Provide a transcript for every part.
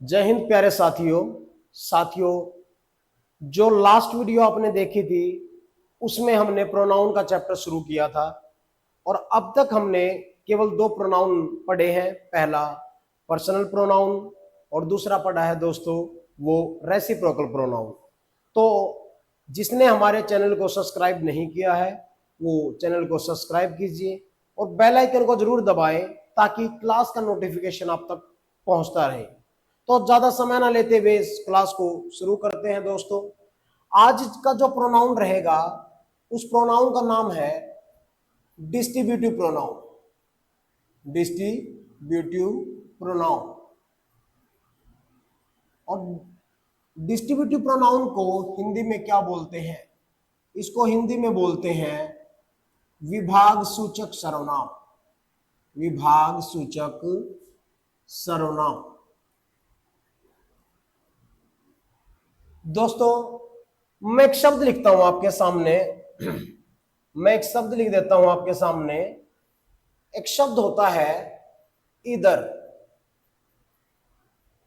जय हिंद प्यारे साथियों। जो लास्ट वीडियो आपने देखी थी उसमें हमने प्रोनाउन का चैप्टर शुरू किया था और अब तक हमने केवल दो प्रोनाउन पढ़े हैं। पहला पर्सनल प्रोनाउन और दूसरा पढ़ा है दोस्तों वो रेसिप्रोकल प्रोनाउन। तो जिसने हमारे चैनल को सब्सक्राइब नहीं किया है वो चैनल को सब्सक्राइब कीजिए और बेल आइकन को जरूर दबाएं ताकि क्लास का नोटिफिकेशन आप तक पहुंचता रहे। तो ज्यादा समय ना लेते हुए इस क्लास को शुरू करते हैं दोस्तों। आज का जो प्रोनाउन रहेगा उस प्रोनाउन का नाम है डिस्ट्रीब्यूटिव प्रोनाउन। डिस्ट्रीब्यूटिव प्रोनाउन और डिस्ट्रीब्यूटिव प्रोनाउन को हिंदी में क्या बोलते हैं? इसको हिंदी में बोलते हैं विभाग सूचक सर्वनाम। विभाग सूचक सर्वनाम। दोस्तों मैं एक शब्द लिखता हूं आपके सामने मैं एक शब्द लिख देता हूं आपके सामने। एक शब्द होता है इधर।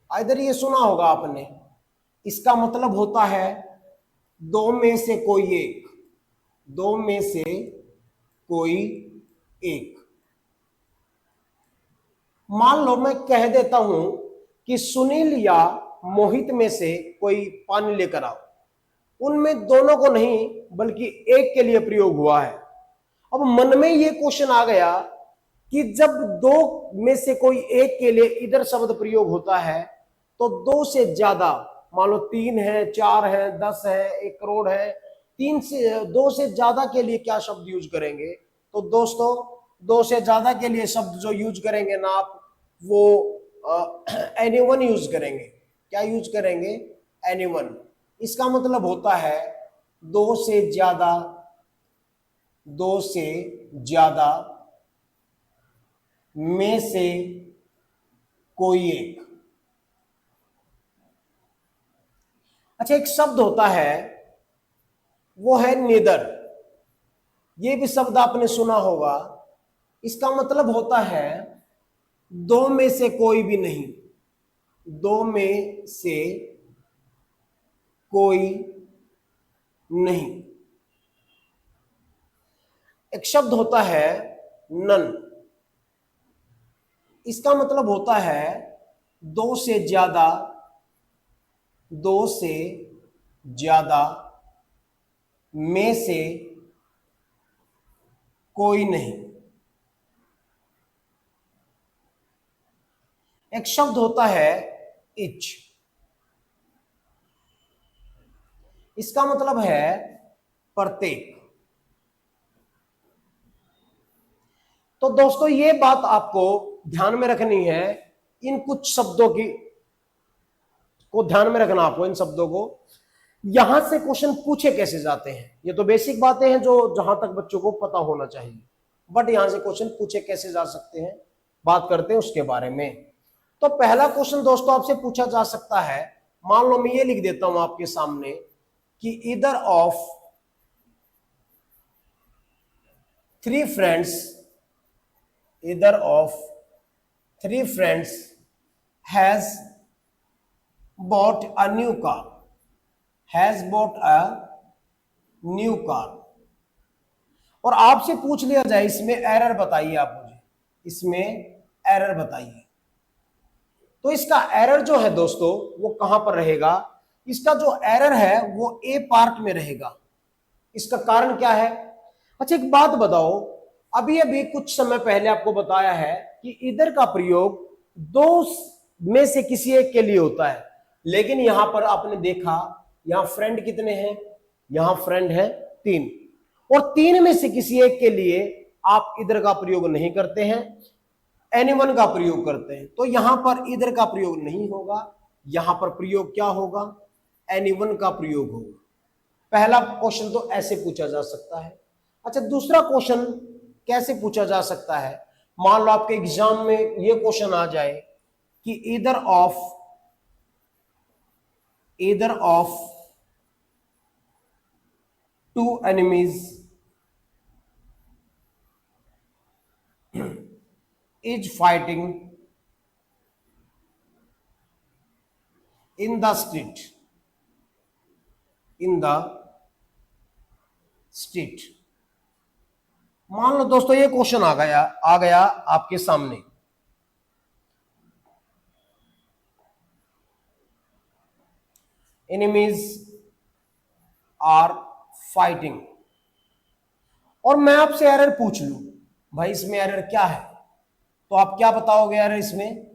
इधर ये सुना होगा आपने। इसका मतलब होता है दो में से कोई एक। दो में से कोई एक। मान लो मैं कह देता हूं कि सुनील या मोहित में से कोई पानी लेकर आओ। उनमें दोनों को नहीं बल्कि एक के लिए प्रयोग हुआ है। अब मन में ये क्वेश्चन आ गया कि जब दो में से कोई एक के लिए इधर शब्द प्रयोग होता है तो दो से ज्यादा, मान लो 3 है, 4 है, 10 है, 1 करोड़ है, 2 से ज्यादा के लिए क्या शब्द यूज करेंगे? तो दोस्तों 2 से ज्यादा के लिए शब्द जो यूज करेंगे ना आप, वो एनीवन यूज करेंगे। क्या यूज करेंगे? एनीवन। इसका मतलब होता है दो से ज्यादा, दो से ज्यादा में से कोई एक। अच्छा, एक शब्द होता है वो है निदर। ये भी शब्द आपने सुना होगा। इसका मतलब होता है दो में से कोई भी नहीं। दो में से कोई नहीं। एक शब्द होता है नन। इसका मतलब होता है दो से ज्यादा, दो से ज्यादा में से कोई नहीं। एक शब्द होता है इच। इसका मतलब है प्रत्येक। तो दोस्तों ये बात आपको ध्यान में रखनी है। इन कुछ शब्दों की को ध्यान में रखना आपको। इन शब्दों को यहां से क्वेश्चन पूछे कैसे जाते हैं ये तो बेसिक बातें हैं जो जहां तक बच्चों को पता होना चाहिए। बट यहां से क्वेश्चन पूछे कैसे जा सकते हैं बात करते हैं उसके बारे में। तो पहला क्वेश्चन दोस्तों आपसे पूछा जा सकता है। मान लो मैं ये लिख देता हूं आपके सामने कि either of 3 friends, either of 3 friends has bought a new car, has bought a new car। और आपसे पूछ लिया जाए इसमें एरर बताइए आप मुझे, इसमें एरर बताइए। तो इसका एरर जो है दोस्तों वो कहां पर रहेगा? इसका जो एरर है वो ए पार्ट में रहेगा। इसका कारण क्या है? अच्छा एक बात बताओ, अभी अभी कुछ समय पहले आपको बताया है कि इधर का प्रयोग दो में से किसी एक के लिए होता है। लेकिन यहां पर आपने देखा यहां फ्रेंड कितने हैं? यहां फ्रेंड है 3 और 3 में से किसी एक के लिए आप इधर का प्रयोग नहीं करते हैं, एनीवन का प्रयोग करते हैं। तो यहां पर इधर का प्रयोग नहीं होगा, यहां पर प्रयोग क्या होगा? एनीवन का प्रयोग होगा। पहला क्वेश्चन तो ऐसे पूछा जा सकता है। अच्छा दूसरा क्वेश्चन कैसे पूछा जा सकता है? मान लो आपके एग्जाम में ये क्वेश्चन आ जाए कि either of 2 enemies is fighting in the street, in the street. मान लो दोस्तों ये क्वेश्चन आ गया आपके सामने। एनिमीज आर फाइटिंग, और मैं आपसे एरर पूछ लूं भाई इसमें एरर क्या है, तो आप क्या बताओगे एरर इसमें?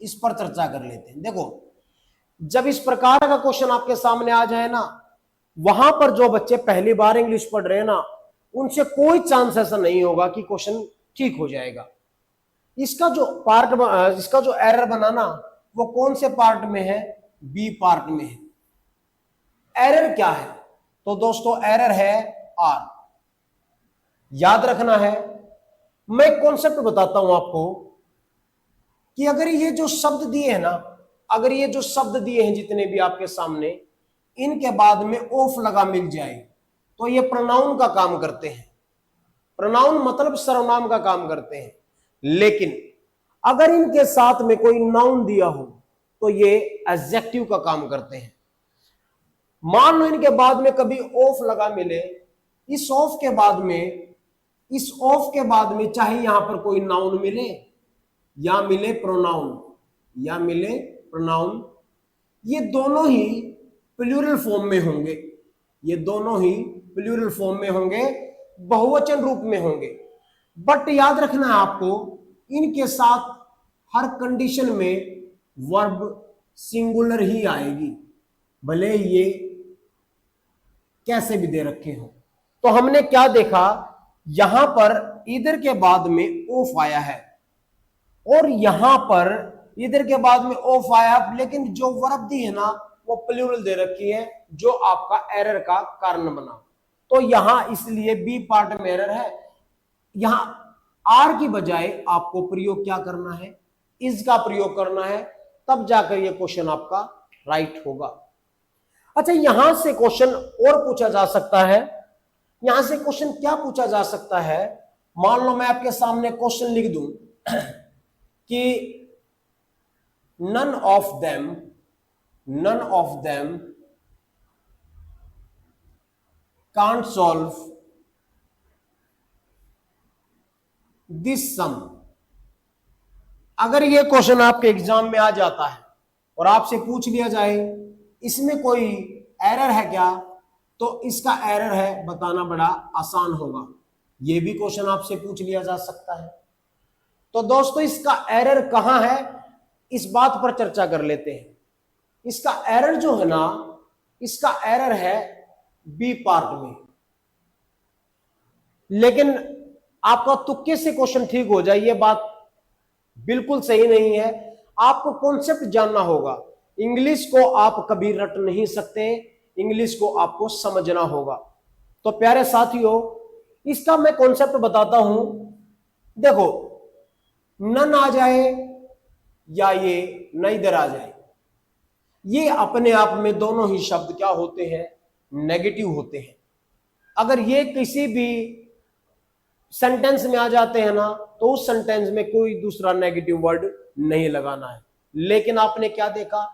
इस पर चर्चा कर लेते हैं। देखो, जब इस प्रकार का क्वेश्चन आपके सामने आ जाए ना, वहां पर जो बच्चे पहली बार इंग्लिश पढ़ रहे हैं ना, उनसे कोई चांस ऐसा नहीं होगा कि क्वेश्चन ठीक हो जाएगा। इसका जो एरर बना ना, वो कौन से पार्ट में है? बी पार्ट में है। एरर क्या है? तो दोस्तों एरर है आर। याद रखना है, मैं कॉन्सेप्ट बताता हूं आपको कि अगर ये जो शब्द दिए हैं ना, अगर ये जो शब्द दिए हैं जितने भी आपके सामने, इनके बाद में ऑफ लगा मिल जाए तो ये प्रोनाउन का काम करते हैं। प्रोनाउन मतलब सर्वनाम का काम करते हैं। लेकिन अगर इनके साथ में कोई नाउन दिया हो तो ये एडजेक्टिव का काम करते हैं। मान लो इनके बाद में कभी ऑफ लगा मिले, इस ऑफ के बाद में चाहे यहां पर कोई नाउन मिले या मिले प्रोनाउन, ये दोनों ही प्लूरल फॉर्म में होंगे, बहुवचन रूप में होंगे। बट याद रखना है आपको, इनके साथ हर कंडीशन में वर्ब सिंगुलर ही आएगी, भले ये कैसे भी दे रखे हो। तो हमने क्या देखा, यहां पर इधर के बाद में ऑफ आया है और यहां पर इधर के बाद में ऑफ आया, लेकिन जो वर्ब दी है ना वो प्लूरल दे रखी है, जो आपका एरर का कारण बना। तो यहां इसलिए बी पार्ट में एरर है। यहां आर की बजाय आपको प्रयोग क्या करना है? इज का प्रयोग करना है, तब जाकर यह क्वेश्चन आपका राइट होगा। अच्छा, यहां से क्वेश्चन और पूछा जा सकता है। यहां से क्वेश्चन क्या पूछा जा सकता है? मान लो मैं आपके सामने क्वेश्चन लिख दूं कि none of them can't solve this sum। अगर ये क्वेश्चन आपके एग्जाम में आ जाता है और आपसे पूछ लिया जाए इसमें कोई एरर है क्या, तो इसका एरर है बताना बड़ा आसान होगा। ये भी क्वेश्चन आपसे पूछ लिया जा सकता है। तो दोस्तों इसका एरर कहां है, इस बात पर चर्चा कर लेते हैं। इसका एरर जो है ना, इसका एरर है बी पार्ट में। लेकिन आपका तुक्के से क्वेश्चन ठीक हो जाए, ये बात बिल्कुल सही नहीं है। आपको कॉन्सेप्ट जानना होगा। इंग्लिश को आप कभी रट नहीं सकते, इंग्लिश को आपको समझना होगा। तो प्यारे साथियों, इसका मैं कॉन्सेप्ट बताता हूं। देखो, नन आ जाए या ये नाइदर आ जाए, ये अपने आप में दोनों ही शब्द क्या होते हैं? नेगेटिव होते हैं। अगर ये किसी भी सेंटेंस में आ जाते हैं ना, तो उस सेंटेंस में कोई दूसरा नेगेटिव वर्ड नहीं लगाना है। लेकिन आपने क्या देखा?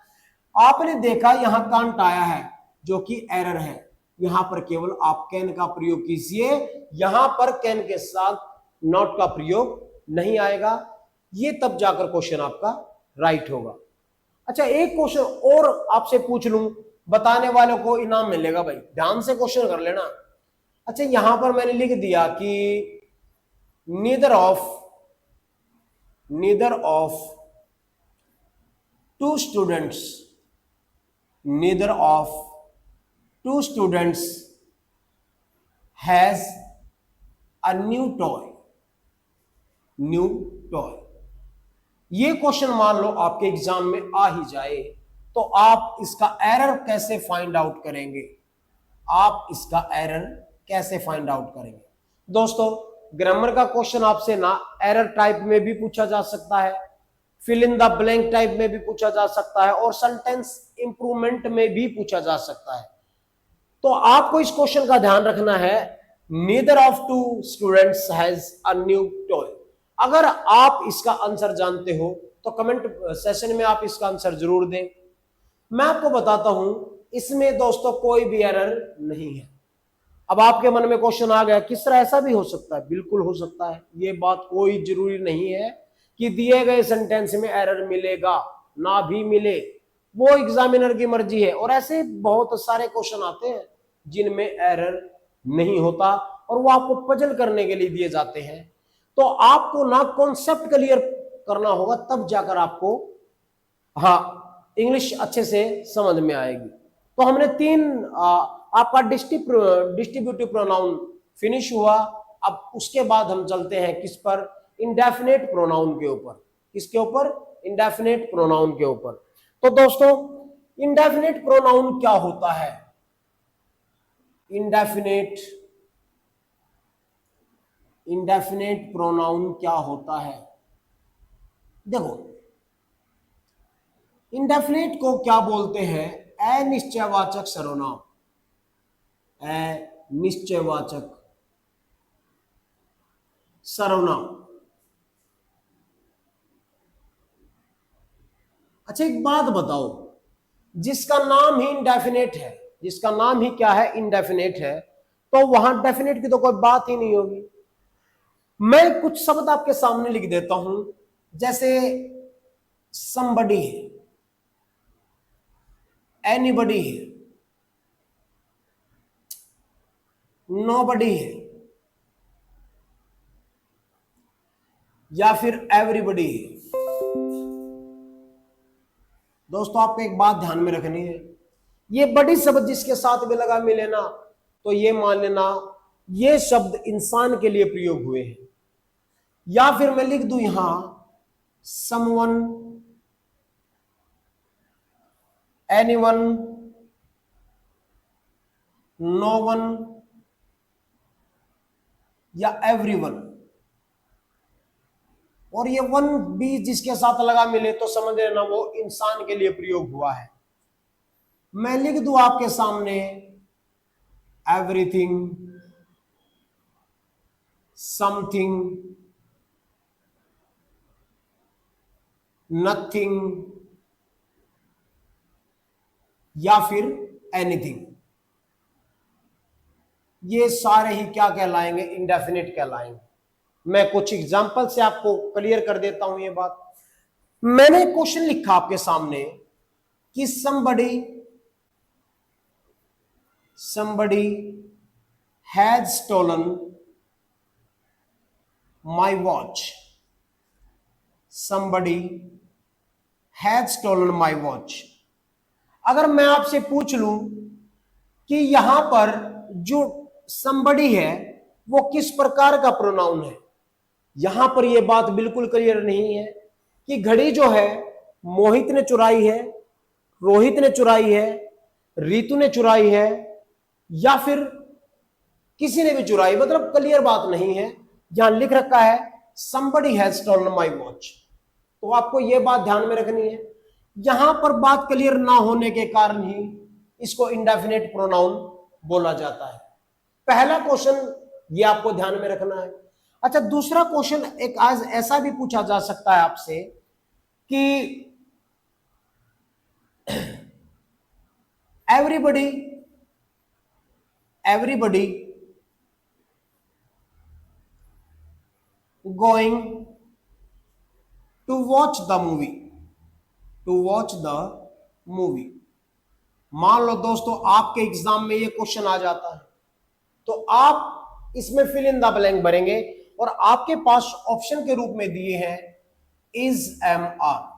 आपने देखा यहां कांट आया है, जो कि एरर है। यहां पर केवल आप कैन का प्रयोग कीजिए, यहां पर कैन के साथ नॉट का प्रयोग नहीं आएगा। ये तब जाकर क्वेश्चन आपका राइट होगा। अच्छा, एक क्वेश्चन और आपसे पूछ लूं, बताने वालों को इनाम मिलेगा भाई, ध्यान से क्वेश्चन कर लेना। अच्छा, यहां पर मैंने लिख दिया कि neither of two students has a new toy। ये क्वेश्चन मान लो आपके एग्जाम में आ ही जाए, तो आप इसका एरर कैसे फाइंड आउट करेंगे? दोस्तों, ग्रामर का क्वेश्चन आपसे ना एरर टाइप में भी पूछा जा सकता है, fill in the blank type में भी पूछा जा सकता है, और सेंटेंस इंप्रूवमेंट में भी पूछा जा सकता है। तो आपको इस क्वेश्चन का ध्यान रखना है, neither of two students has a new toy। अगर आप इसका आंसर जानते हो तो कमेंट सेशन में आप इसका आंसर जरूर दें। मैं आपको बताता हूं, इसमें दोस्तों कोई भी एरर नहीं है। अब आपके मन में क्वेश्चन आ गया, किस तरह ऐसा भी हो सकता है? बिल्कुल हो सकता है। ये बात कोई जरूरी नहीं है कि दिए गए सेंटेंस में एरर मिलेगा, ना भी मिले, वो एग्जामिनर की मर्जी है। और ऐसे बहुत सारे क्वेश्चन आते हैं जिनमें एरर नहीं होता और वो आपको पजल करने के लिए दिए जाते हैं। तो आपको ना कॉन्सेप्ट क्लियर करना होगा, तब जाकर आपको हाँ इंग्लिश अच्छे से समझ में आएगी। तो हमने आपका डिस्ट्रीब्यूटिव प्रोनाउन फिनिश हुआ। अब उसके बाद हम चलते हैं किस पर? इंडेफिनेट प्रोनाउन के ऊपर। किसके ऊपर? इंडेफिनेट प्रोनाउन के ऊपर। तो दोस्तों इंडेफिनेट प्रोनाउन क्या होता है? इंडेफिनेट प्रोनाउन क्या होता है? देखो, इंडेफिनेट को क्या बोलते हैं? अनिश्चयवाचक सर्वनाम। अनिश्चयवाचक सर्वनाम। अच्छा एक बात बताओ, जिसका नाम ही इंडेफिनेट है, जिसका नाम ही क्या है? इंडेफिनेट है, तो वहां डेफिनेट की तो कोई बात ही नहीं होगी। मैं कुछ शब्द आपके सामने लिख देता हूं, जैसे somebody है, anybody है, nobody है, या फिर everybody है। दोस्तों आपको एक बात ध्यान में रखनी है, ये बड़ी शब्द जिसके साथ भी लगा मिले ना, तो ये मान लेना ये शब्द इंसान के लिए प्रयोग हुए हैं। या फिर मैं लिख दूं यहां समवन, एनीवन, नो वन या एवरीवन। और ये वन भी जिसके साथ लगा मिले तो समझ लेना वो इंसान के लिए प्रयोग हुआ है। मैं लिख दूं आपके सामने एवरीथिंग, समथिंग, नथिंग या फिर एनीथिंग। ये सारे ही क्या कहलाएंगे? इंडेफिनिट कहलाएंगे। मैं कुछ एग्जांपल से आपको क्लियर कर देता हूं ये बात। मैंने क्वेश्चन लिखा आपके सामने कि somebody has stolen my watch। somebody has stolen my watch। अगर मैं आपसे पूछ लूं कि यहां पर जो somebody है वो किस प्रकार का प्रोनाउन है, यहां पर यह बात बिल्कुल क्लियर नहीं है कि घड़ी जो है मोहित ने चुराई है, रोहित ने चुराई है, रीतु ने चुराई है, या फिर किसी ने भी चुराई, मतलब क्लियर बात नहीं है। यहां लिख रखा है somebody has stolen my watch। तो आपको यह बात ध्यान में रखनी है, यहां पर बात क्लियर ना होने के कारण ही इसको इंडेफिनेट प्रोनाउन बोला जाता है। पहला क्वेश्चन ये आपको ध्यान में रखना है। अच्छा दूसरा क्वेश्चन एक आज ऐसा भी पूछा जा सकता है आपसे कि everybody going to watch the movie. मान लो दोस्तों आपके एग्जाम में ये क्वेश्चन आ जाता है, तो आप इसमें फिल इन द ब्लैंक भरेंगे और आपके पास ऑप्शन के रूप में दिए हैं इज एम आर।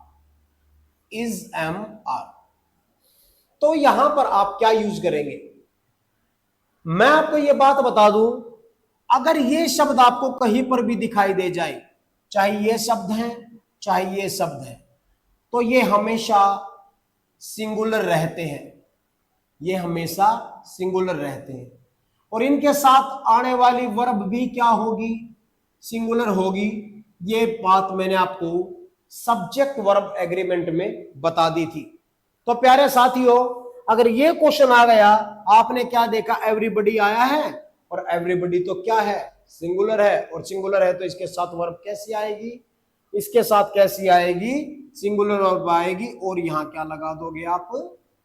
तो यहां पर आप क्या यूज करेंगे? मैं आपको यह बात बता दूं, अगर ये शब्द आपको कहीं पर भी दिखाई दे जाए, चाहे ये शब्द है चाहे ये शब्द है, तो ये हमेशा सिंगुलर रहते हैं, ये हमेशा सिंगुलर रहते हैं। और इनके साथ आने वाली वर्ब भी क्या होगी? सिंगुलर होगी। ये बात मैंने आपको सब्जेक्ट वर्ब एग्रीमेंट में बता दी थी। तो प्यारे साथियों, अगर ये क्वेश्चन आ गया, आपने क्या देखा? एवरीबडी आया है और एवरीबडी तो क्या है? सिंगुलर है, और सिंगुलर है तो इसके साथ वर्ब कैसी आएगी? इसके साथ कैसी आएगी? सिंगुलर वर्ब आएगी। और यहां क्या लगा दोगे आप?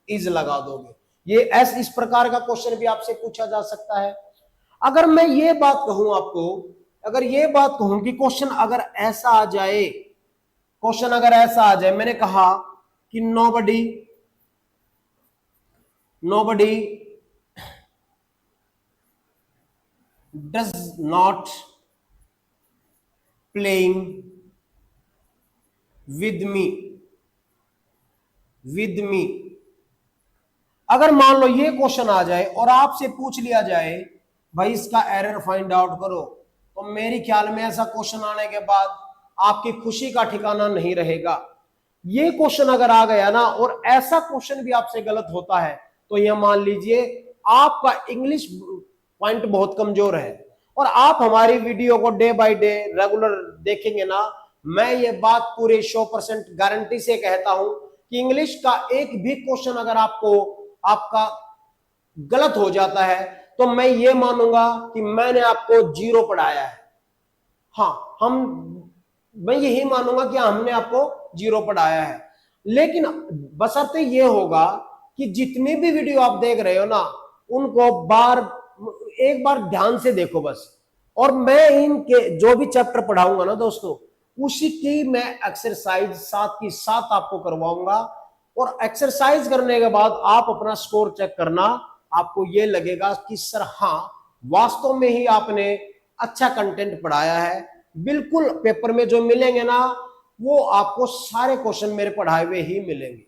इज लगा दोगे। ये इस प्रकार का क्वेश्चन भी आपसे पूछा जा सकता है। अगर मैं ये बात कहूं आपको, अगर ये बात कहूं कि क्वेश्चन अगर ऐसा आ जाए, क्वेश्चन अगर ऐसा आ जाए, मैंने कहा कि nobody does not playing with me. अगर मान लो ये क्वेश्चन आ जाए और आपसे पूछ लिया जाए भाई इसका एरर फाइंड आउट करो, तो मेरे ख्याल में ऐसा क्वेश्चन आने के बाद आपकी खुशी का ठिकाना नहीं रहेगा। ये क्वेश्चन अगर आ गया ना और ऐसा क्वेश्चन भी आपसे गलत होता है, तो ये मान लीजिए आपका इंग्लिश पॉइंट बहुत कमजोर है। और आप हमारी वीडियो को डे बाय डे रेगुलर देखेंगे ना, मैं ये बात पूरे 100% गारंटी से कहता हूं कि इंग्लिश का एक भी क्वेश्चन अगर आपका गलत हो जाता है, तो मैं ये मानूंगा कि मैंने आपको जीरो पढ़ाया है। हाँ, मैं यही मानूंगा कि हमने आपको जीरो पढ़ाया है। लेकिन बशर्ते ये होगा कि जितनी भी वीडियो आप देख रहे हो ना, उनको एक बार ध्यान से देखो बस। और मैं इनके जो भी चैप्टर पढ़ाऊंगा ना दोस्तों, उसी की मैं एक्सरसाइज साथ की साथ आपको करवाऊंगा। और एक्सरसाइज करने के बाद आप अपना स्कोर चेक करना, आपको ये लगेगा कि सर हाँ, वास्तव में ही आपने अच्छा कंटेंट पढ़ाया है। बिल्कुल पेपर में जो मिलेंगे ना, वो आपको सारे क्वेश्चन मेरे पढ़ाए हुए ही मिलेंगे।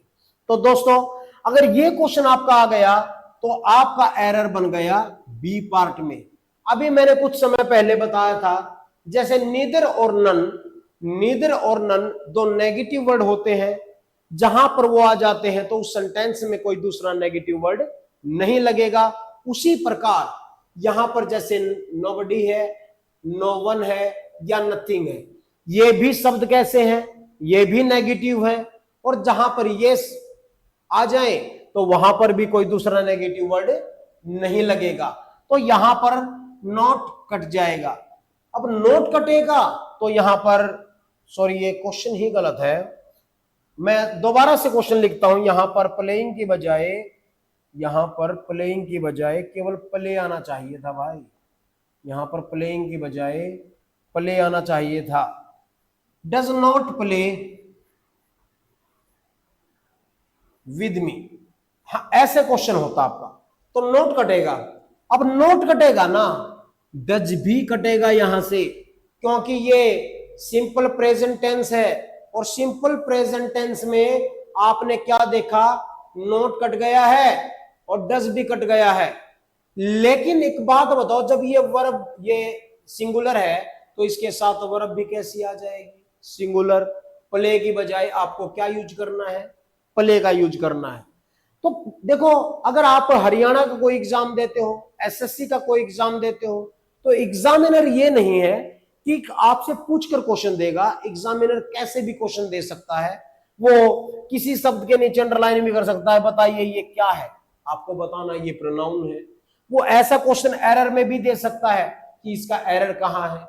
तो दोस्तों, अगर ये क्वेश्चन आपका आ गया तो आपका एरर बन गया बी पार्ट में। अभी मैंने कुछ समय पहले बताया था, जैसे नीदर और नन दो नेगेटिव वर्ड होते हैं, जहां पर वो आ जाते हैं तो उस सेंटेंस में कोई दूसरा नेगेटिव वर्ड नहीं लगेगा। उसी प्रकार यहां पर जैसे नोबडी है, नो वन है या नथिंग है, ये भी शब्द कैसे हैं, ये भी नेगेटिव है। और जहां पर ये आ जाए तो वहां पर भी कोई दूसरा नेगेटिव वर्ड नहीं लगेगा, तो यहां पर नोट कट जाएगा। अब नोट कटेगा तो यहां पर, सॉरी ये क्वेश्चन ही गलत है, मैं दोबारा से क्वेश्चन लिखता हूं। यहां पर प्लेइंग की बजाय केवल प्ले आना चाहिए था भाई, यहां पर प्लेइंग की बजाय प्ले आना चाहिए था। Does not play with me, हाँ ऐसे क्वेश्चन होता आपका, तो नोट कटेगा। अब नोट कटेगा ना, डज भी कटेगा यहां से, क्योंकि ये सिंपल प्रेजेंट टेंस है। और सिंपल प्रेजेंट टेंस में आपने क्या देखा, नोट कट गया है और डज भी कट गया है। लेकिन एक बात बताओ, जब ये वर्ब ये सिंगुलर है तो इसके साथ वर्ब भी कैसी आ जाएगी, सिंगुलर। प्ले की बजाय आपको क्या यूज करना है, प्ले का यूज करना है। तो देखो, अगर आप हरियाणा का कोई एग्जाम देते हो, एसएससी का कोई एग्जाम देते हो, तो एग्जामिनर ये नहीं है कि आपसे पूछकर क्वेश्चन देगा। एग्जामिनर कैसे भी क्वेश्चन दे सकता है, वो किसी शब्द के नीचे अंडरलाइन भी कर सकता है, बताइए ये क्या है, आपको बताना ये प्रोनाउन है। वो ऐसा क्वेश्चन एरर में भी दे सकता है कि इसका एरर कहां है।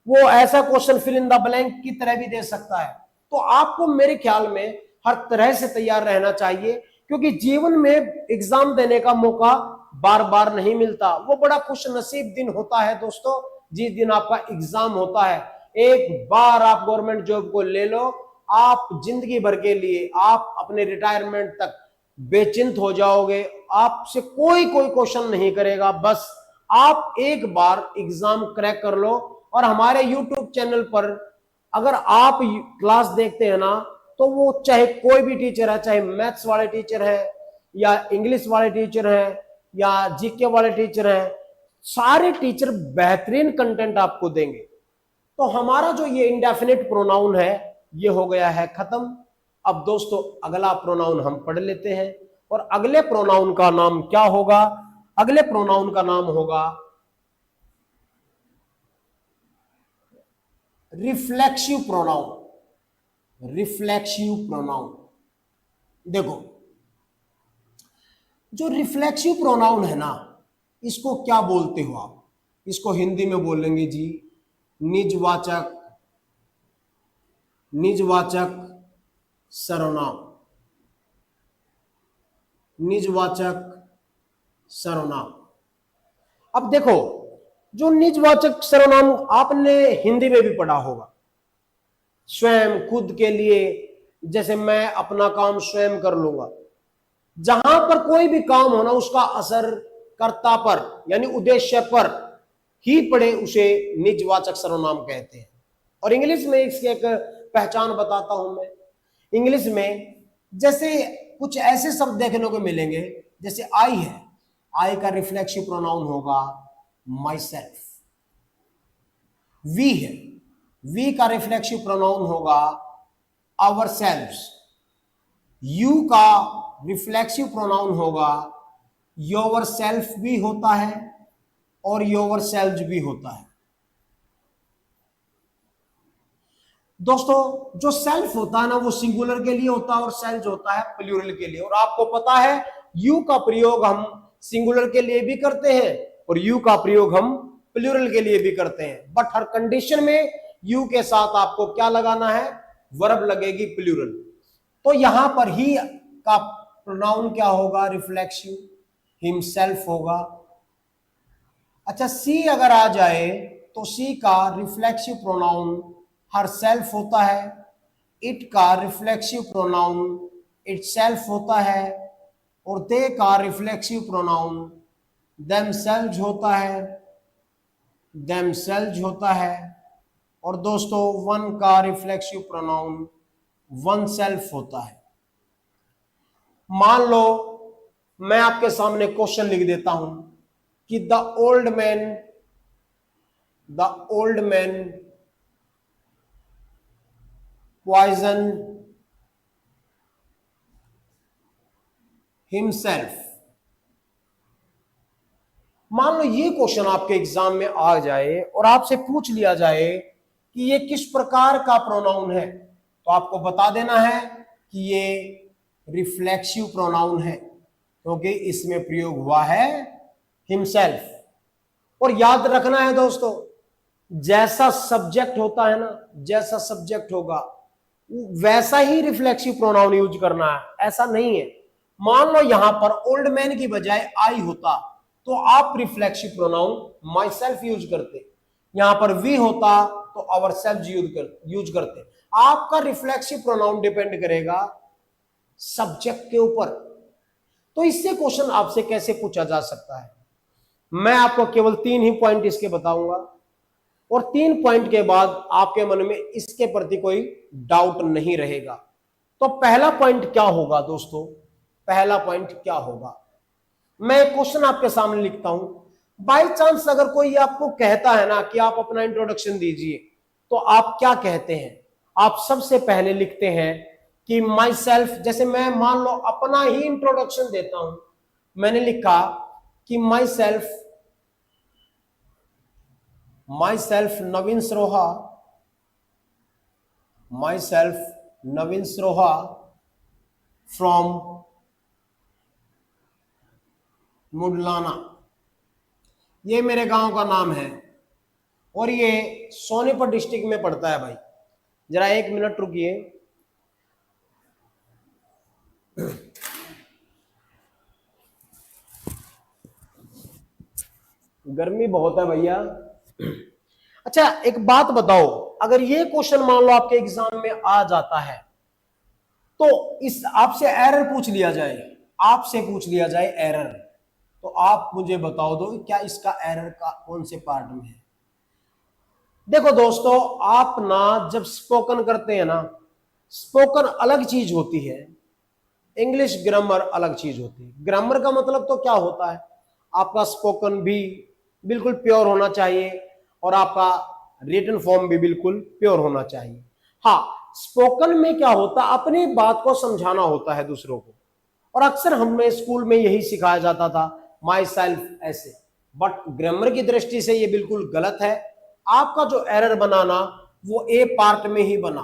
वो ऐसा question fill in the blank की तरह भी दे सकता है। तो आपको मेरे ख्याल में हर तरह से तैयार रहना चाहिए, क्योंकि जीवन में एग्जाम देने का मौका बार बार नहीं मिलता। वो बड़ा खुश नसीब दिन होता है दोस्तों, जिस दिन आपका एग्जाम होता है। एक बार आप गवर्नमेंट जॉब को ले लो, आप जिंदगी भर के लिए, आप अपने रिटायरमेंट तक बेचिंत हो जाओगे। आपसे कोई क्वेश्चन नहीं करेगा, बस आप एक बार एग्जाम क्रैक कर लो। और हमारे यूट्यूब चैनल पर अगर आप क्लास देखते हैं ना, तो वो चाहे कोई भी टीचर है, चाहे मैथ्स वाले टीचर है या इंग्लिश वाले टीचर है या जीके वाले टीचर है, सारे टीचर बेहतरीन कंटेंट आपको देंगे। तो हमारा जो ये इंडेफिनिट प्रोनाउन है ये हो गया है खत्म। अब दोस्तों अगला प्रोनाउन हम पढ़ लेते हैं, और अगले प्रोनाउन का नाम क्या होगा, अगले प्रोनाउन का नाम होगा रिफ्लेक्सिव प्रोनाउन। रिफ्लेक्सिव प्रोनाउन, देखो जो रिफ्लेक्सिव प्रोनाउन है ना, इसको क्या बोलते हो आप, इसको हिंदी में बोलेंगे जी निजवाचक सर्वनाम। निजवाचक सर्वनाम। अब देखो, जो निजवाचक सर्वनाम आपने हिंदी में भी पढ़ा होगा, स्वयं, खुद के लिए, जैसे मैं अपना काम स्वयं कर लूंगा। जहां पर कोई भी काम होना उसका असर कर्ता पर यानी उद्देश्य पर ही पड़े उसे निजवाचक सर्वनाम कहते हैं। और इंग्लिश में इसकी एक पहचान बताता हूं मैं। इंग्लिश में जैसे कुछ ऐसे शब्द देखने को मिलेंगे, जैसे आई है, आई का रिफ्लेक्सिव प्रोनाउन होगा माई सेल्फ। वी है, वी का रिफ्लेक्सिव प्रोनाउन होगा आवर सेल्व्स। यू का रिफ्लेक्सिव प्रोनाउन होगा योर सेल्फ भी होता है और योर सेल्व्स भी होता है। दोस्तों, जो सेल्फ होता है ना वो सिंगुलर के लिए होता है और सेल्फ होता है प्लूरल के लिए। और आपको पता है यू का प्रयोग हम सिंगुलर के लिए भी करते हैं और यू का प्रयोग हम प्लूरल के लिए भी करते हैं, बट हर कंडीशन में यू के साथ आपको क्या लगाना है, वर्ब लगेगी प्लूरल। तो यहां पर ही का प्रोनाउन क्या होगा, रिफ्लेक्सिव, हिमसेल्फ होगा। अच्छा, सी अगर आ जाए तो सी का रिफ्लेक्सिव प्रोनाउन हर सेल्फ होता है। इट का रिफ्लेक्सिव प्रोनाउन इट सेल्फ होता है और दे का रिफ्लेक्सिव प्रोनाउन देमसेल्व्स होता है, देमसेल्व्स होता है। और दोस्तों, वन का रिफ्लेक्सिव प्रोनाउन वन सेल्फ होता है। मान लो मैं आपके सामने क्वेश्चन लिख देता हूं कि the old man poison himself. मान लो ये क्वेश्चन आपके एग्जाम में आ जाए और आपसे पूछ लिया जाए कि ये किस प्रकार का प्रोनाउन है, तो आपको बता देना है कि ये रिफ्लेक्सिव प्रोनाउन है, क्योंकि इसमें प्रयोग हुआ है हिमसेल्फ। और याद रखना है दोस्तों, जैसा सब्जेक्ट होता है ना, जैसा सब्जेक्ट होगा वैसा ही रिफ्लेक्सिव प्रोनाउन यूज करना है, ऐसा नहीं है। मान लो यहां पर ओल्ड मैन की बजाय आई होता तो आप reflexive pronoun my self use करते, यहां पर वी होता तो आवर सेल्फ यूज करते। आपका रिफ्लेक्सिव प्रोनाउन डिपेंड करेगा सब्जेक्ट के ऊपर। तो इससे क्वेश्चन आपसे कैसे पूछा जा सकता है, मैं आपको केवल 3 ही पॉइंट इसके बताऊंगा और 3 पॉइंट के बाद आपके मन में इसके प्रति कोई डाउट नहीं रहेगा। तो पहला पॉइंट क्या होगा दोस्तों, पहला पॉइंट क्या होगा, मैं एक क्वेश्चन आपके सामने लिखता हूं। बाय चांस अगर कोई आपको कहता है ना कि आप अपना इंट्रोडक्शन दीजिए, तो आप क्या कहते हैं, आप सबसे पहले लिखते हैं कि माई सेल्फ। जैसे मैं मान लो अपना ही इंट्रोडक्शन देता हूं, मैंने लिखा कि myself Naveen Saroha, myself Naveen Saroha from Mudlana, ये मेरे गांव का नाम है और ये सोनीपत डिस्ट्रिक्ट में पड़ता है। भाई जरा 1 मिनट रुकिए, गर्मी बहुत है भैया। अच्छा, एक बात बताओ, अगर ये क्वेश्चन मान लो आपके एग्जाम में आ जाता है तो इस आपसे एरर पूछ लिया जाए, आपसे पूछ लिया जाए एरर, तो आप मुझे बताओ दो क्या इसका एरर का कौन से पार्ट में है। देखो दोस्तों, आप ना जब स्पोकन करते हैं ना, स्पोकन अलग चीज होती है, इंग्लिश ग्रामर अलग चीज होती है। ग्रामर का मतलब तो क्या होता है, आपका स्पोकन भी बिल्कुल प्योर होना चाहिए और आपका रिटन फॉर्म भी बिल्कुल प्योर होना चाहिए। हाँ, स्पोकन में क्या होता है, अपनी बात को समझाना होता है दूसरों को, और अक्सर हमें स्कूल में यही सिखाया जाता था, माई सेल्फ ऐसे। बट ग्रामर की दृष्टि से ये बिल्कुल गलत है। आपका जो एरर बनाना वो ए पार्ट में ही बना।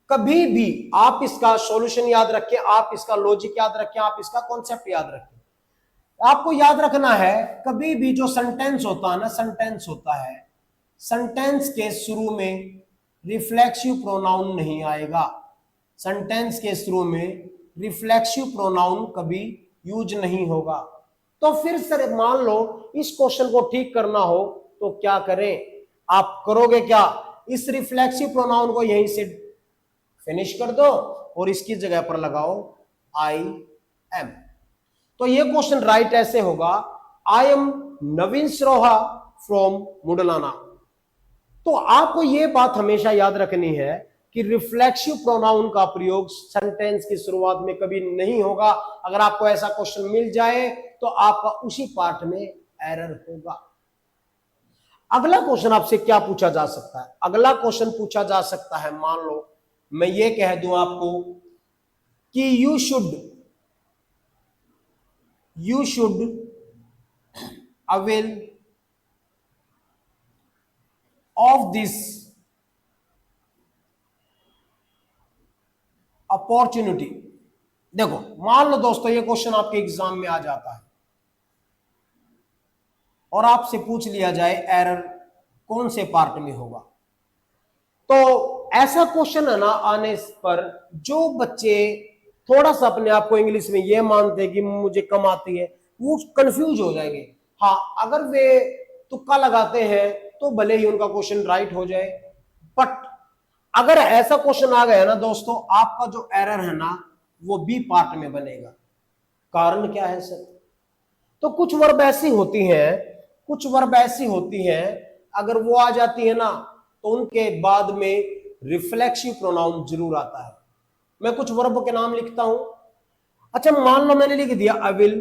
कभी भी आप इसका सॉल्यूशन याद रखें, आप इसका लॉजिक याद रखें, आप इसका कॉन्सेप्ट याद रखें। आपको याद रखना है, कभी भी जो सेंटेंस होता है ना, सेंटेंस होता है, सेंटेंस के शुरू में रिफ्लेक्सिव प्रोनाउन नहीं आएगा। सेंटेंस के शुरू में रिफ्लेक्सिव प्रोनाउन कभी यूज नहीं होगा। तो फिर सर मान लो इस क्वेश्चन को ठीक करना हो तो क्या करें, आप करोगे क्या, इस रिफ्लेक्सिव प्रोनाउन को यहीं से फिनिश कर दो और इसकी जगह पर लगाओ आई एम। तो ये क्वेश्चन राइट ऐसे होगा, I am Naveen Saroha from Mudlana. तो आपको ये बात हमेशा याद रखनी है कि रिफ्लेक्सिव प्रोनाउन का प्रयोग सेंटेंस की शुरुआत में कभी नहीं होगा। अगर आपको ऐसा क्वेश्चन मिल जाए तो आपका उसी पार्ट में एरर होगा। अगला क्वेश्चन आपसे क्या पूछा जा सकता है, अगला क्वेश्चन पूछा जा सकता है, मान लो मैं ये कह दूं आपको कि you should avail of this opportunity. देखो मान लो दोस्तों ये क्वेश्चन आपके एग्जाम में आ जाता है और आपसे पूछ लिया जाए एरर कौन से पार्ट में होगा। तो ऐसा क्वेश्चन है ना आने पर जो बच्चे थोड़ा सा अपने आप को इंग्लिश में ये मानते हैं कि मुझे कम आती है, वो कंफ्यूज हो जाएंगे। हाँ अगर वे तुक्का लगाते हैं तो भले ही उनका क्वेश्चन राइट हो जाए, बट अगर ऐसा क्वेश्चन आ गया ना दोस्तों, आपका जो एरर है ना वो बी पार्ट में बनेगा। कारण क्या है सर, तो कुछ वर्ब ऐसी होती हैं, कुछ वर्ब ऐसी होती हैं अगर वो आ जाती है ना तो उनके बाद में रिफ्लेक्सिव प्रोनाउन जरूर आता है। मैं कुछ वर्ब के नाम लिखता हूं। अच्छा मान लो मैंने लिख दिया I will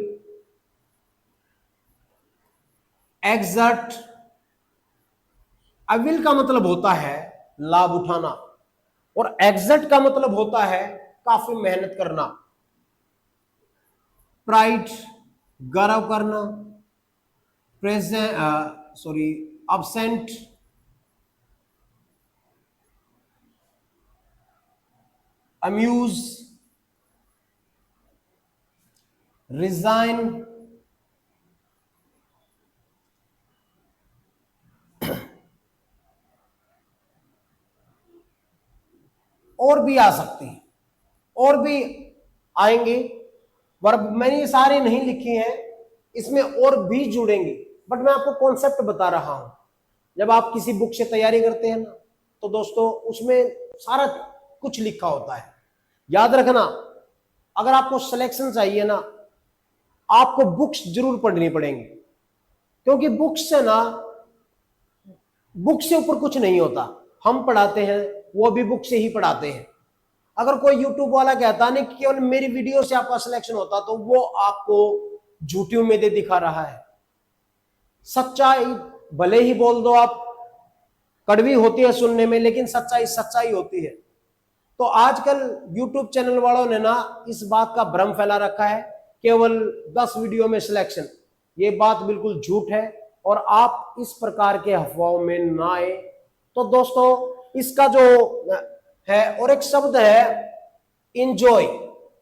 exert. I will का मतलब होता है लाभ उठाना और एग्जर्ट का मतलब होता है काफी मेहनत करना। प्राइड गर्व करना, absent amuse, resign, और भी आ सकती है, और भी आएंगे वर्ब। मैंने ये सारे नहीं लिखी हैं, इसमें और भी जुड़ेंगे, बट मैं आपको कॉन्सेप्ट बता रहा हूं। जब आप किसी बुक से तैयारी करते हैं ना तो दोस्तों उसमें सारा कुछ लिखा होता है। याद रखना अगर आपको सिलेक्शन चाहिए ना आपको बुक्स जरूर पढ़नी पड़ेंगी, क्योंकि बुक्स से ना, बुक से ऊपर कुछ नहीं होता। हम पढ़ाते हैं वो भी बुक से ही पढ़ाते हैं। अगर कोई यूट्यूब वाला कहता नहीं कि केवल मेरी वीडियो से आपका सिलेक्शन होता तो वो आपको झूठी उम्मीदें दिखा रहा है। सच्चाई भले ही बोल दो आप, कड़वी होती है सुनने में, लेकिन सच्चाई सच्चाई होती है। तो आजकल YouTube चैनल वालों ने ना इस बात का भ्रम फैला रखा है केवल 10 वीडियो में सिलेक्शन। ये बात बिल्कुल झूठ है और आप इस प्रकार के अफवाहों में ना आए। तो दोस्तों इसका जो है, और एक शब्द है इंजॉय,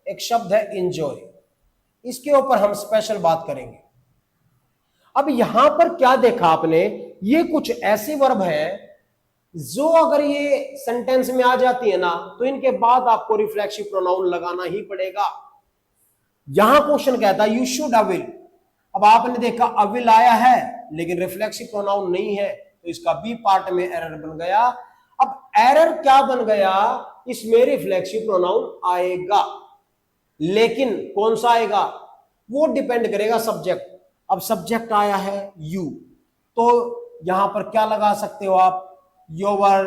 एक शब्द है इंजॉय, इसके ऊपर हम स्पेशल बात करेंगे। अब यहां पर क्या देखा आपने, ये कुछ ऐसी वर्ब है जो अगर ये सेंटेंस में आ जाती है ना तो इनके बाद आपको रिफ्लेक्सिव प्रोनाउन लगाना ही पड़ेगा। यहां क्वेश्चन कहता है यू शुड अविल। अब आपने देखा अविल आया है लेकिन रिफ्लेक्सिव प्रोनाउन नहीं है, तो इसका बी पार्ट में एरर बन गया। अब एरर क्या बन गया, इसमें रिफ्लेक्सिव प्रोनाउन आएगा, लेकिन कौन सा आएगा वो डिपेंड करेगा सब्जेक्ट। अब सब्जेक्ट आया है यू, तो यहां पर क्या लगा सकते हो आप, योर।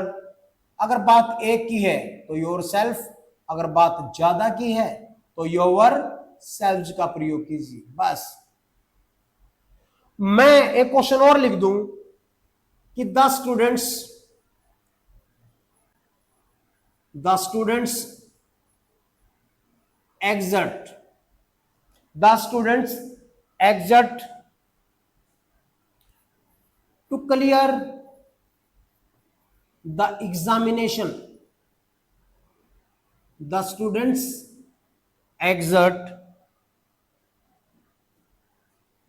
अगर बात एक की है तो योर सेल्फ, अगर बात ज्यादा की है तो योर सेल्फ का प्रयोग कीजिए बस। मैं एक क्वेश्चन और लिख दूं कि the students exert to clear the examination. The students exert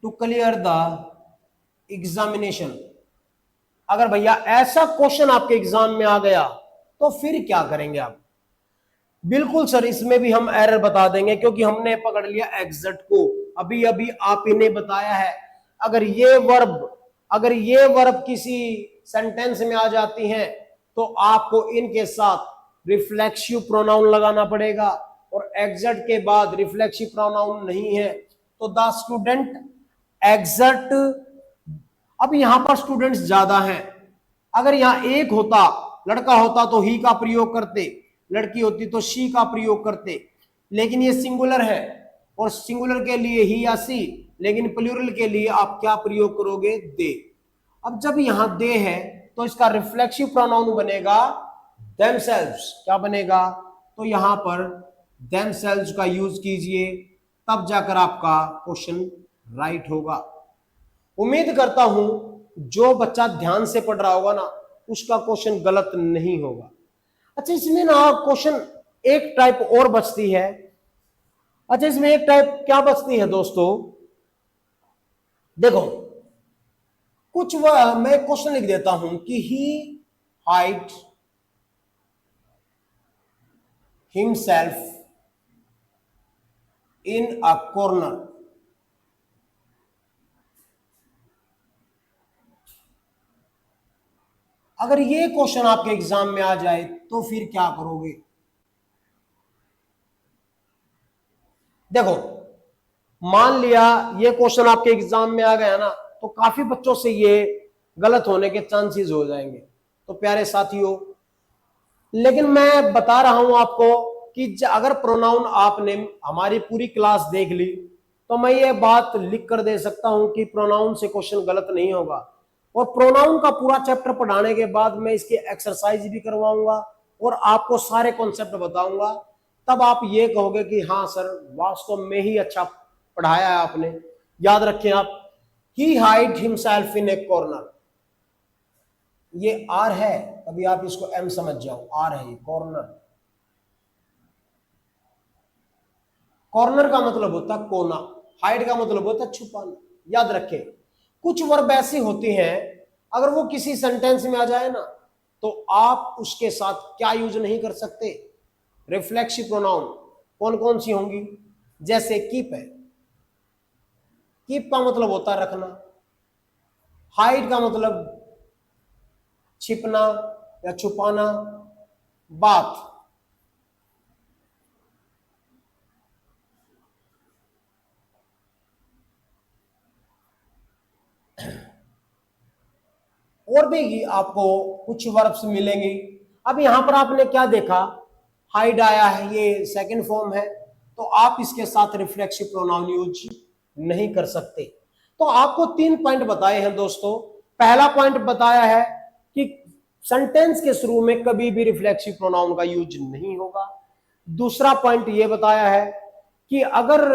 to clear the examination। अगर भैया ऐसा क्वेश्चन आपके एग्जाम में आ गया तो फिर क्या करेंगे आप? बिल्कुल सर इसमें भी हम एरर बता देंगे, क्योंकि हमने पकड़ लिया एग्जर्ट को। अभी अभी आप इन्हें बताया है, अगर ये वर्ब किसी सेंटेंस में आ जाती हैं तो आपको इनके साथ रिफ्लेक्सिव प्रोनाउन लगाना पड़ेगा, और एग्जर्ट के बाद रिफ्लेक्सिव प्रोनाउन नहीं है तो द स्टूडेंट एग्जर्ट। अब यहां पर स्टूडेंट्स ज्यादा हैं, अगर यहां एक होता, लड़का होता तो ही का प्रयोग करते, लड़की होती तो शी का प्रयोग करते, लेकिन ये सिंगुलर है और सिंगुलर के लिए ही या सी, लेकिन प्लूरल के लिए आप क्या प्रयोग करोगे, दे। अब जब यहां दे है तो इसका रिफ्लेक्सिव प्रोनाउन बनेगा देमसेल्व्स। क्या बनेगा, तो यहां पर देमसेल्व्स का यूज कीजिए, तब जाकर आपका क्वेश्चन राइट होगा। उम्मीद करता हूं जो बच्चा ध्यान से पढ़ रहा होगा ना उसका क्वेश्चन गलत नहीं होगा। अच्छा, इसमें ना क्वेश्चन एक टाइप और बचती है। अच्छा, इसमें एक टाइप क्या बचती है दोस्तों, देखो कुछ मैं क्वेश्चन लिख देता हूं कि he hide himself in a corner. अगर ये क्वेश्चन आपके एग्जाम में आ जाए तो फिर क्या करोगे, देखो मान लिया ये क्वेश्चन आपके एग्जाम में आ गया ना तो काफी बच्चों से ये गलत होने के चांसेस हो जाएंगे। तो प्यारे साथियों, लेकिन मैं बता रहा हूं आपको कि अगर प्रोनाउन आपने हमारी पूरी क्लास देख ली तो मैं ये बात लिख कर दे सकता हूं कि प्रोनाउन से क्वेश्चन गलत नहीं होगा, और प्रोनाउन का पूरा चैप्टर पढ़ाने के बाद मैं इसकी एक्सरसाइज भी करवाऊंगा और आपको सारे कॉन्सेप्ट बताऊंगा। तब आप ये कहोगे कि हाँ सर वास्तव में ही अच्छा पढ़ाया है आपने। याद रखें आप, he hide himself in a corner, ये आर है, अभी आप इसको एम समझ जाओ, आर है ये कॉर्नर। कॉर्नर का मतलब होता है कोना, हाइड का मतलब होता है छुपाना। याद रखें, कुछ वर्ब ऐसी होती हैं अगर वो किसी सेंटेंस में आ जाए ना तो आप उसके साथ क्या यूज नहीं कर सकते, रिफ्लेक्सिव प्रोनाउन। कौन कौन सी होंगी, जैसे कीप है, कीप का मतलब होता है रखना, हाइड का मतलब छिपना या छुपाना, बात, और भी आपको कुछ वर्ब्स मिलेंगे। अब यहां पर आपने क्या देखा, हाइड आया है, ये सेकंड फॉर्म है, तो आप इसके साथ रिफ्लेक्सिव प्रोनाउन यूज नहीं कर सकते। तो आपको 3 पॉइंट बताए हैं दोस्तों। पहला पॉइंट बताया है कि सेंटेंस के शुरू में कभी भी रिफ्लेक्सिव प्रोनाउन का यूज नहीं होगा। दूसरा पॉइंट ये बताया है कि अगर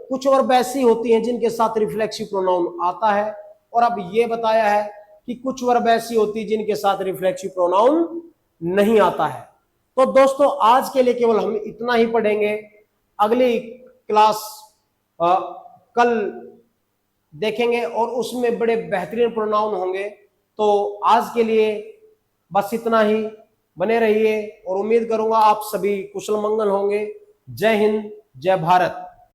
कुछ वर्ब ऐसी होती हैं जिनके साथ रिफ्लेक्सिव प्रोनाउन आता है, और अब ये बताया है कि कुछ वर्ब ऐसी होती है जिनके साथ रिफ्लेक्सिव प्रोनाउन नहीं आता है। तो दोस्तों आज के लिए केवल हम इतना ही पढ़ेंगे। अगली क्लास कल देखेंगे और उसमें बड़े बेहतरीन प्रोनाउन होंगे। तो आज के लिए बस इतना ही, बने रहिए और उम्मीद करूंगा आप सभी कुशल मंगल होंगे। जय हिंद, जय भारत।